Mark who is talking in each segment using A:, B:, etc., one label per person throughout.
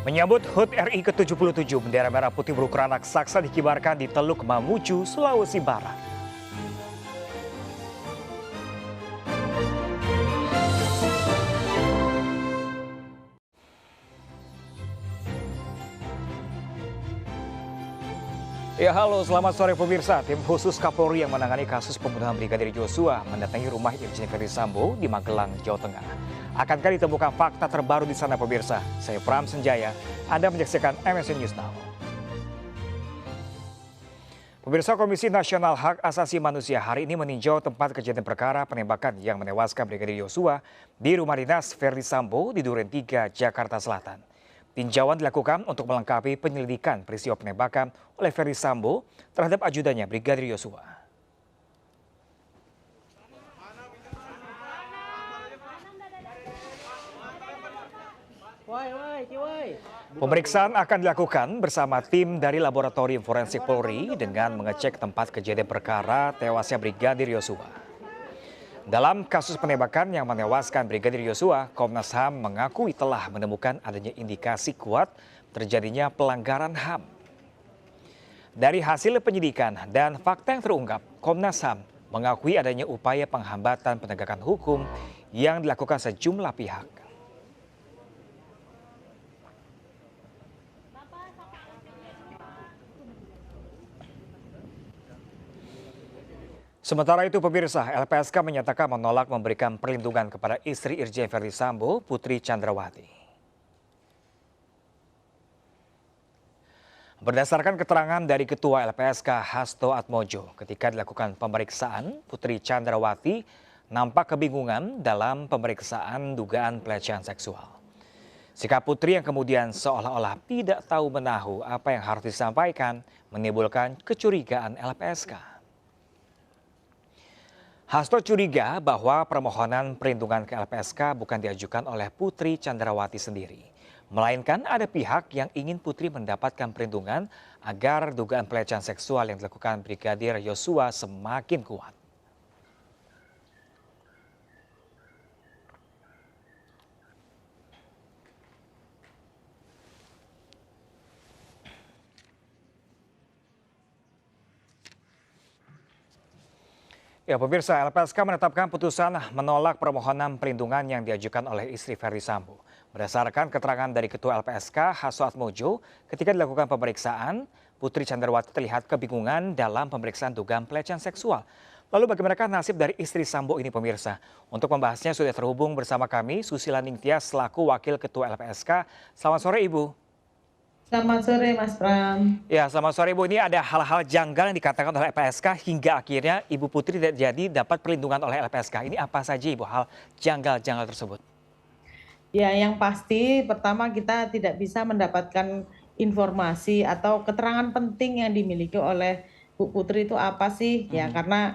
A: Menyambut HUT RI ke-77, bendera merah putih berukuran raksasa dikibarkan di Teluk Mamuju, Sulawesi Barat. Ya halo, selamat sore pemirsa. Tim khusus Kapolri yang menangani kasus pembunuhan Brigadir Joshua mendatangi rumah Irjen Ferdisambo di Magelang, Jawa Tengah. Akankah ditemukan fakta terbaru di sana pemirsa? Saya Pram Senjaya, Anda menyaksikan MNC News Now. Pemirsa, Komisi Nasional Hak Asasi Manusia hari ini meninjau tempat kejadian perkara penembakan yang menewaskan Brigadir Joshua di rumah dinas Ferdisambo di Duren 3, Jakarta Selatan. Tinjauan dilakukan untuk melengkapi penyelidikan peristiwa penembakan oleh Ferdisambo terhadap ajudannya Brigadir Joshua. Pemeriksaan akan dilakukan bersama tim dari Laboratorium Forensik Polri dengan mengecek tempat kejadian perkara tewasnya Brigadir Joshua. Dalam kasus penembakan yang menewaskan Brigadir Joshua, Komnas HAM mengakui telah menemukan adanya indikasi kuat terjadinya pelanggaran HAM. Dari hasil penyidikan dan fakta yang terungkap, Komnas HAM mengakui adanya upaya penghambatan penegakan hukum yang dilakukan sejumlah pihak. Sementara itu pemirsa, LPSK menyatakan menolak memberikan perlindungan kepada istri Irjen Ferdisambo, Putri Chandrawati. Berdasarkan keterangan dari Ketua LPSK Hasto Atmojo, ketika dilakukan pemeriksaan, Putri Chandrawati nampak kebingungan dalam pemeriksaan dugaan pelecehan seksual. Sikap Putri yang kemudian seolah-olah tidak tahu menahu apa yang harus disampaikan menimbulkan kecurigaan LPSK. Hasto curiga bahwa permohonan perlindungan ke LPSK bukan diajukan oleh Putri Chandrawati sendiri, melainkan ada pihak yang ingin Putri mendapatkan perlindungan agar dugaan pelecehan seksual yang dilakukan Brigadir Joshua semakin kuat. Ya pemirsa, LPSK menetapkan putusan menolak permohonan perlindungan yang diajukan oleh istri Ferdisambo. Berdasarkan keterangan dari Ketua LPSK Hasto Atmojo, ketika dilakukan pemeriksaan, Putri Chandrawati terlihat kebingungan dalam pemeriksaan dugaan pelecehan seksual. Lalu bagaimanakah nasib dari istri Sambo ini pemirsa? Untuk membahasnya sudah terhubung bersama kami Susila Ningtyas selaku Wakil Ketua LPSK. Selamat sore Ibu.
B: Selamat sore Mas Pram.
A: Ya, selamat sore Ibu. Ini ada hal-hal janggal yang dikatakan oleh LPSK hingga akhirnya Ibu Putri tidak jadi dapat perlindungan oleh LPSK. Ini apa saja Ibu hal janggal-janggal tersebut?
B: Ya, yang pasti pertama kita tidak bisa mendapatkan informasi atau keterangan penting yang dimiliki oleh Bu Putri itu apa sih? Ya, karena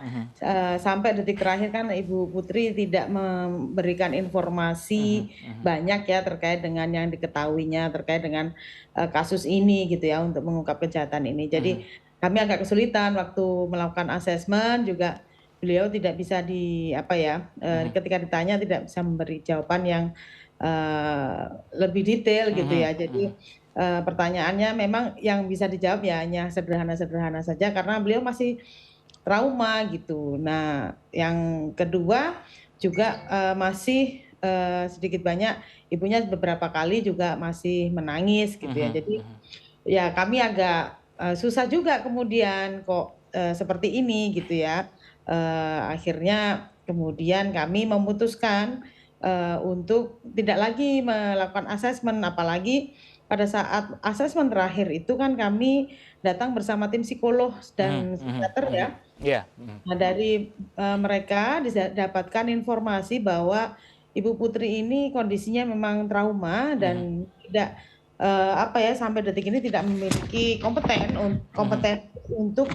B: sampai detik terakhir kan Ibu Putri tidak memberikan informasi banyak ya terkait dengan yang diketahuinya terkait dengan kasus ini gitu ya untuk mengungkap kejahatan ini. Jadi kami agak kesulitan waktu melakukan asesmen juga beliau tidak bisa ketika ditanya tidak bisa memberi jawaban yang lebih detail gitu ya. Jadi pertanyaannya memang yang bisa dijawab ya hanya sederhana-sederhana saja karena beliau masih trauma gitu. Nah, yang kedua juga masih sedikit banyak ibunya beberapa kali juga masih menangis gitu ya. Jadi ya kami agak susah juga kemudian kok seperti ini gitu ya. Akhirnya kemudian kami memutuskan untuk tidak lagi melakukan asesmen, apalagi pada saat asesmen terakhir itu kan kami datang bersama tim psikolog dan psikiater ya. Nah dari mereka didapatkan informasi bahwa Ibu Putri ini kondisinya memang trauma dan tidak sampai detik ini tidak memiliki kompeten untuk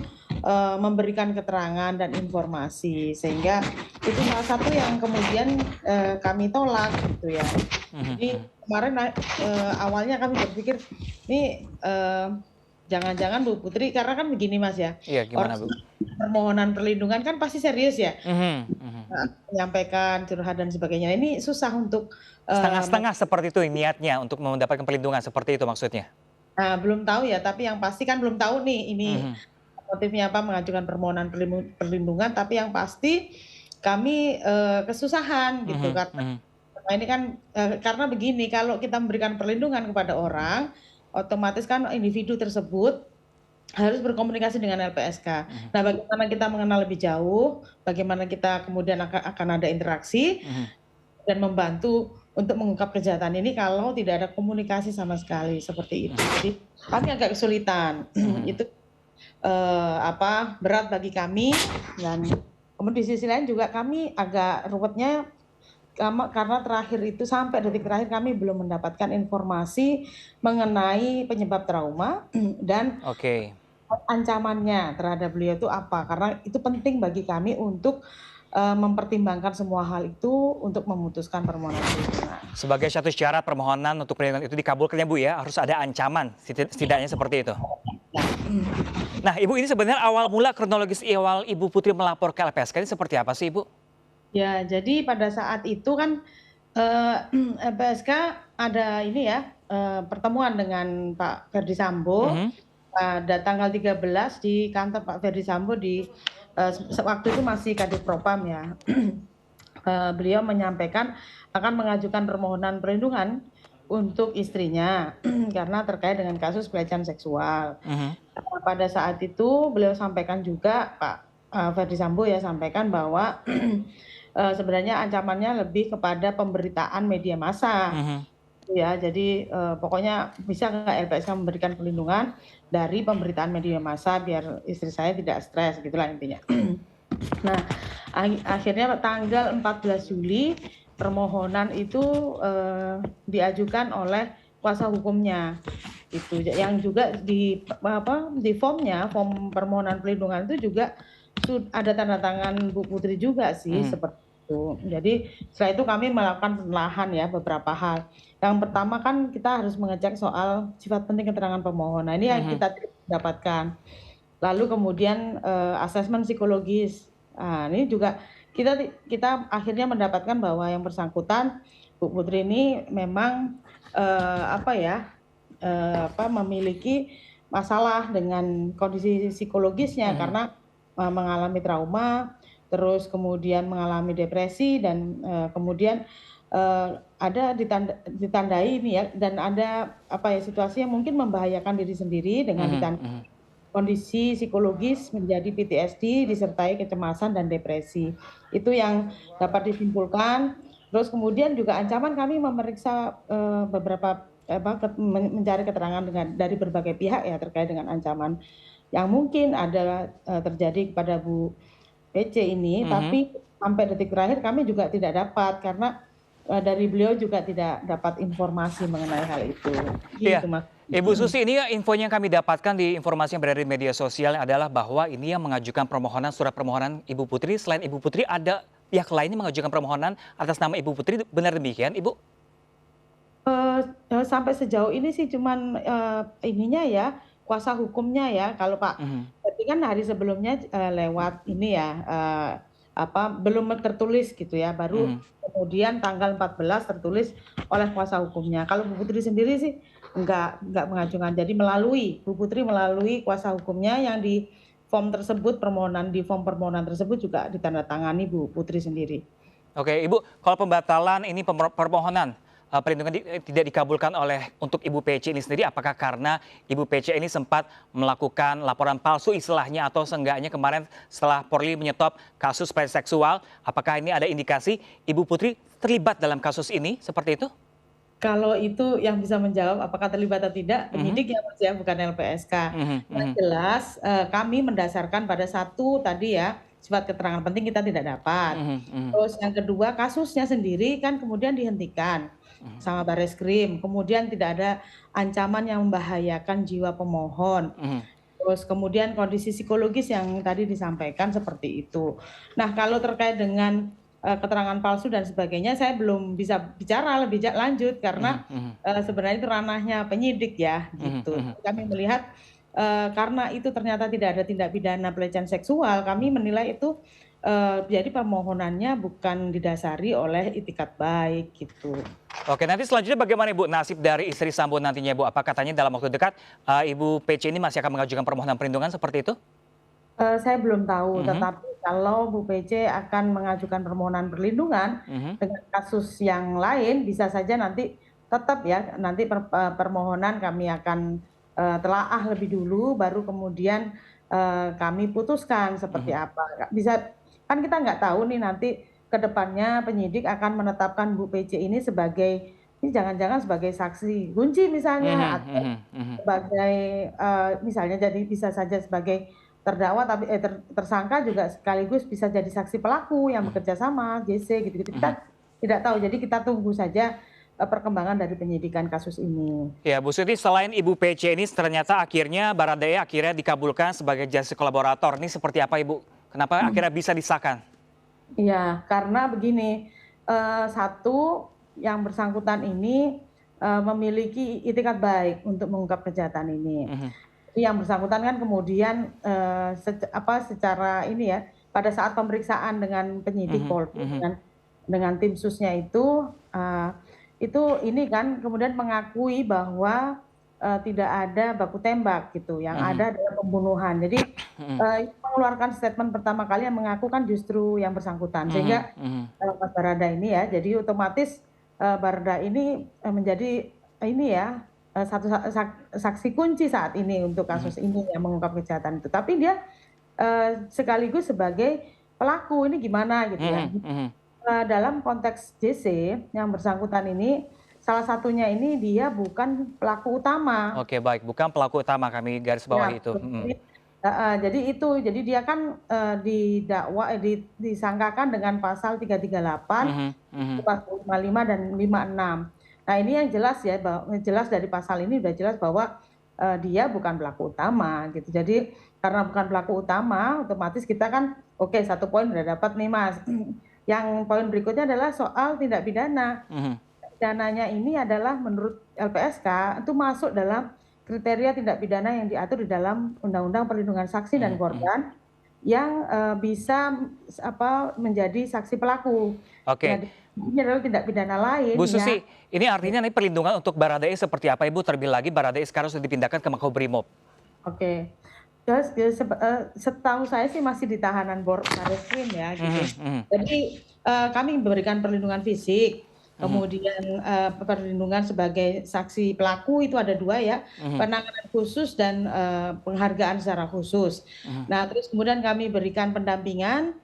B: memberikan keterangan dan informasi, sehingga itu salah satu yang kemudian kami tolak gitu ya. Jadi kemarin awalnya kami berpikir ini jangan-jangan Bu Putri, karena kan begini Mas ya,
A: Iya, gimana
B: orang
A: Bu?
B: permohonan perlindungan kan pasti serius ya,
A: Mhm, mhm.
B: menyampaikan curhat dan sebagainya. Ini susah untuk,
A: Setengah-setengah seperti itu niatnya untuk mendapatkan perlindungan, seperti itu maksudnya?
B: nah belum tahu ya, tapi yang pasti kan belum tahu nih ini
A: Mhm,
B: motifnya apa mengajukan permohonan perlindungan, tapi yang pasti kami, kesusahan gitu
A: mhm,
B: karena
A: mhm,
B: ini kan, karena begini, kalau kita memberikan perlindungan kepada orang, otomatis kan individu tersebut harus berkomunikasi dengan LPSK.
A: mhm,
B: Nah, bagaimana kita mengenal lebih jauh, bagaimana kita kemudian akan ada interaksi
A: mhm,
B: dan membantu untuk mengungkap kejahatan ini kalau tidak ada komunikasi sama sekali, seperti itu.
A: mhm,
B: Jadi kami agak kesulitan.
A: mhm.
B: Itu, berat bagi kami dan kemudian di sisi lain juga kami agak ruwetnya karena terakhir itu sampai detik terakhir kami belum mendapatkan informasi mengenai penyebab trauma dan
A: Oke.
B: ancamannya terhadap beliau itu apa, karena itu penting bagi kami untuk, mempertimbangkan semua hal itu untuk memutuskan permohonan perlindungan.
A: Sebagai satu syarat permohonan untuk perlindungan itu dikabulkan ya Bu ya, harus ada ancaman, setidaknya seperti itu.
B: Ya,
A: Nah Ibu, ini sebenarnya awal mula kronologis awal Ibu Putri melapor ke LPSK ini seperti apa sih Ibu?
B: ya jadi pada saat itu kan, eee, LPSK ada ini ya, pertemuan dengan Pak Ferdy Sambo
A: Mhm,
B: pada tanggal 13 di kantor Pak Ferdy Sambo di, waktu itu masih Kadif Propam ya. Beliau menyampaikan akan mengajukan permohonan perlindungan untuk istrinya karena terkait dengan kasus pelecehan seksual.
A: mhm,
B: Pada saat itu beliau sampaikan juga Pak, Ferdy Sambo ya sampaikan bahwa, sebenarnya ancamannya lebih kepada pemberitaan media massa,
A: mhm.
B: gitu ya. Jadi, pokoknya bisa nggak LPSK memberikan perlindungan dari pemberitaan media massa biar istri saya tidak stres, gitulah intinya. Nah, akhirnya tanggal 14 Juli permohonan itu, diajukan oleh kuasa hukumnya, itu. Yang juga di apa, di formnya, form permohonan perlindungan itu juga ada tanda tangan Bu Putri juga sih,
A: Mhm,
B: seperti itu. Jadi setelah itu kami melakukan penelahan ya beberapa hal. Yang pertama kan kita harus mengecek soal sifat penting keterangan pemohon. Nah, ini yang
A: mhm.
B: kita tidak dapatkan. Lalu kemudian, asesmen psikologis. Nah, ini juga kita kita akhirnya mendapatkan bahwa yang bersangkutan, Bu Putri ini memang, apa ya, memiliki masalah dengan kondisi psikologisnya
A: Mhm,
B: karena, mengalami trauma, terus kemudian mengalami depresi dan, kemudian, ada ditandai ini ya dan ada, apa ya, situasi yang mungkin membahayakan diri sendiri dengan
A: mhm, mhm.
B: kondisi psikologis menjadi PTSD disertai kecemasan dan depresi. Itu yang dapat disimpulkan. Terus kemudian juga ancaman kami memeriksa, beberapa mencari keterangan dari berbagai pihak ya terkait dengan ancaman yang mungkin ada, terjadi kepada Bu PC ini,
A: Mhm.
B: tapi sampai detik terakhir kami juga tidak dapat karena, dari beliau juga tidak dapat informasi mengenai hal itu.
A: Iya,
B: Gitu, Mas.
A: Ibu Susi, ini infonya yang kami dapatkan di informasi yang beredar di media sosial adalah bahwa ini yang mengajukan permohonan, surat permohonan Ibu Putri, selain Ibu Putri ada pihak lain yang mengajukan permohonan atas nama Ibu Putri, benar demikian Ibu?
B: Sampai sejauh ini sih cuman, ininya ya, kuasa hukumnya ya, kalau Pak
A: Mhm,
B: berarti kan hari sebelumnya, lewat ini ya, belum tertulis gitu ya, baru
A: mhm.
B: kemudian tanggal 14 tertulis oleh kuasa hukumnya. Kalau Bu Putri sendiri sih enggak mengajukan, jadi Bu Putri melalui kuasa hukumnya yang di di form permohonan tersebut juga ditandatangani Bu Putri sendiri.
A: Oke, Ibu, kalau pembatalan ini permohonan perlindungan tidak dikabulkan oleh untuk Ibu PC ini sendiri, apakah karena Ibu PC ini sempat melakukan laporan palsu istilahnya atau seenggaknya kemarin setelah Polri menyetop kasus pelecehan seksual, apakah ini ada indikasi Ibu Putri terlibat dalam kasus ini seperti itu?
B: Kalau itu yang bisa menjawab apakah terlibat atau tidak,
A: Mhm,
B: penyidik ya, Mas, ya, bukan LPSK.
A: mhm,
B: Yang
A: mhm,
B: jelas, kami mendasarkan pada satu tadi ya, sifat keterangan penting kita tidak dapat.
A: mhm, mhm,
B: Terus yang kedua, kasusnya sendiri kan kemudian dihentikan
A: mhm,
B: sama Barreskrim, kemudian tidak ada ancaman yang membahayakan jiwa pemohon.
A: mhm,
B: Terus kemudian kondisi psikologis yang tadi disampaikan seperti itu. Nah, kalau terkait dengan, keterangan palsu dan sebagainya, saya belum bisa bicara lebih lanjut
A: mhm,
B: karena,
A: mhm,
B: sebenarnya itu ranahnya penyidik ya,
A: mhm,
B: gitu.
A: mhm.
B: Kami melihat, karena itu ternyata tidak ada tindak pidana pelecehan seksual, kami menilai itu jadi permohonannya bukan didasari oleh itikat baik gitu.
A: Oke, nanti selanjutnya bagaimana Ibu nasib dari istri Sambo nantinya Ibu? Apa katanya dalam waktu dekat Ibu PC ini masih akan mengajukan permohonan perlindungan seperti itu?
B: Saya belum tahu,
A: Mhm,
B: tetapi kalau Bu pc akan mengajukan permohonan perlindungan
A: mhm,
B: dengan kasus yang lain, bisa saja nanti tetap ya, nanti permohonan kami akan telaah lebih dulu, baru kemudian kami putuskan seperti
A: mhm,
B: apa. Bisa kan kita nggak tahu nih nanti ke depannya penyidik akan menetapkan Bu pc ini sebagai ini jangan-jangan sebagai saksi kunci
A: mhm,
B: misalnya, atau
A: mhm, mhm,
B: sebagai misalnya jadi bisa saja sebagai terdakwa tapi tersangka juga sekaligus bisa jadi saksi pelaku yang
A: mhm,
B: bekerja sama, JC gitu-gitu.
A: mhm.
B: Kita tidak tahu, jadi kita tunggu saja, perkembangan dari penyidikan kasus ini.
A: Ya Bu Suti, selain Ibu PC ini ternyata akhirnya Baradae akhirnya dikabulkan sebagai justice kolaborator. Ini seperti apa Ibu? Kenapa akhirnya bisa disahkan?
B: Iya, karena begini, satu, yang bersangkutan ini, memiliki itikat baik untuk mengungkap kejahatan ini.
A: Mhm,
B: Jadi yang bersangkutan kan kemudian, secara ini ya, pada saat pemeriksaan dengan penyidik
A: mhm,
B: Polri,
A: mhm,
B: dengan tim susnya itu ini kan kemudian mengakui bahwa, tidak ada baku tembak gitu, yang
A: mhm,
B: ada adalah pembunuhan. Jadi,
A: mhm,
B: itu mengeluarkan statement pertama kali yang mengaku kan justru yang bersangkutan.
A: mhm,
B: Sehingga,
A: mhm,
B: Mas Barada ini ya, jadi otomatis, Barada ini, menjadi ini ya, satu saksi kunci saat ini untuk
A: mhm,
B: kasus ini yang mengungkap kejahatan itu. Tapi dia, sekaligus sebagai pelaku, ini gimana gitu ya.
A: mhm, mhm.
B: Dalam konteks JC yang bersangkutan ini, salah satunya ini dia bukan pelaku utama.
A: Oke baik, bukan pelaku utama kami garis
B: Ya,
A: bawahi itu. Mhm,
B: jadi heeh, jadi dia kan, disangkakan dengan pasal 338,
A: mhm, mhm,
B: pasal 55 dan 56. Nah, ini yang jelas ya, jelas dari pasal ini udah jelas bahwa, dia bukan pelaku utama gitu. Jadi karena bukan pelaku utama, otomatis kita kan oke, satu poin udah dapat nih, Mas. Yang poin berikutnya adalah soal tindak pidana.
A: mhm,
B: Pidananya ini adalah menurut LPSK itu masuk dalam kriteria tindak pidana yang diatur di dalam Undang-Undang Perlindungan Saksi dan
A: mhm, mhm.
B: Korban yang, bisa menjadi saksi pelaku.
A: Oke,
B: Ya, ini adalah tindak pidana lain
A: Bu
B: yang
A: Susi, ini artinya nih perlindungan untuk Baradae seperti apa Ibu? Terlebih lagi Baradae sekarang sudah dipindahkan ke Makobrimob.
B: oke. Terus setahu saya sih masih di tahanan Barreskrim ya gitu.
A: Mhm, mhm,
B: Jadi, kami memberikan perlindungan fisik,
A: mhm,
B: kemudian, perlindungan sebagai saksi pelaku itu ada 2 ya,
A: mhm,
B: penanganan khusus dan, penghargaan secara khusus.
A: mhm,
B: Nah, terus kemudian kami berikan pendampingan,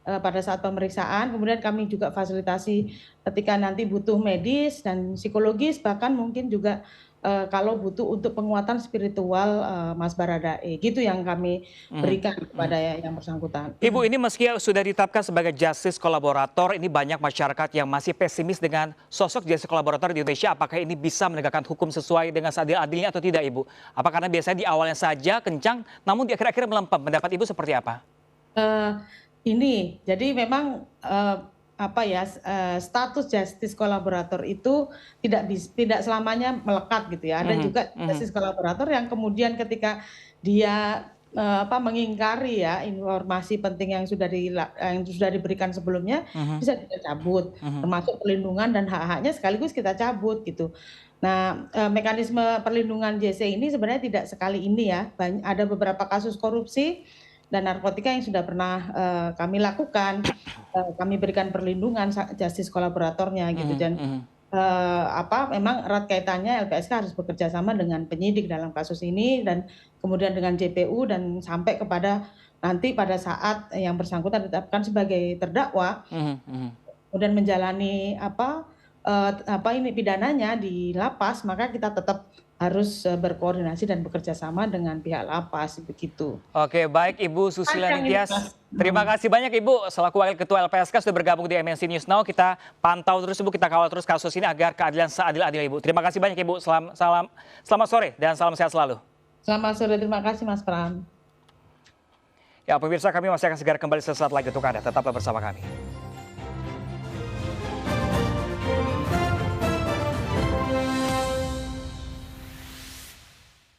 B: pada saat pemeriksaan, kemudian kami juga fasilitasi ketika nanti butuh medis dan psikologis, bahkan mungkin juga, kalau butuh untuk penguatan spiritual, Mas Baradae, gitu yang kami
A: mhm,
B: berikan
A: mhm.
B: kepada yang bersangkutan.
A: Ibu, ini meski sudah ditetapkan sebagai justice kolaborator, ini banyak masyarakat yang masih pesimis dengan sosok justice kolaborator di Indonesia. Apakah ini bisa menegakkan hukum sesuai dengan seadil-adilnya atau tidak, Ibu? Apa karena biasanya di awalnya saja kencang, namun di akhir-akhir melempem? Pendapat Ibu seperti apa?
B: Eee, ini, jadi memang, apa ya, status justice kolaborator itu tidak selamanya melekat gitu ya. Ada
A: Mhm,
B: juga
A: mhm,
B: justice kolaborator yang kemudian ketika dia, mengingkari ya informasi penting yang sudah diberikan sebelumnya,
A: mhm,
B: bisa kita cabut,
A: mhm,
B: termasuk perlindungan dan hak-haknya sekaligus kita cabut gitu. Nah, mekanisme perlindungan JC ini sebenarnya tidak sekali ini ya, ada beberapa kasus korupsi dan narkotika yang sudah pernah, kami lakukan, kami berikan perlindungan justice kolaboratornya gitu
A: mhm,
B: dan,
A: mhm,
B: memang erat kaitannya LPSK harus bekerja sama dengan penyidik dalam kasus ini dan kemudian dengan JPU dan sampai kepada nanti pada saat yang bersangkutan ditetapkan sebagai terdakwa,
A: mhm, mhm.
B: kemudian menjalani ini pidananya di lapas, maka kita tetap harus, berkoordinasi dan bekerja sama dengan pihak lapas, begitu.
A: Oke, baik Ibu Susila
B: Panjang ini,
A: Nitias.
B: Mas.
A: Terima kasih banyak Ibu selaku Wakil Ketua LPSK sudah bergabung di MNC News Now. Kita pantau terus Ibu, kita kawal terus kasus ini agar keadilan seadil-adilnya Ibu. Terima kasih banyak Ibu. Selamat sore dan salam sehat selalu.
B: Selamat sore, terima kasih Mas Pram.
A: Ya pemirsa, kami masih akan segera kembali sesaat lagi untuk Anda. Tetaplah bersama kami.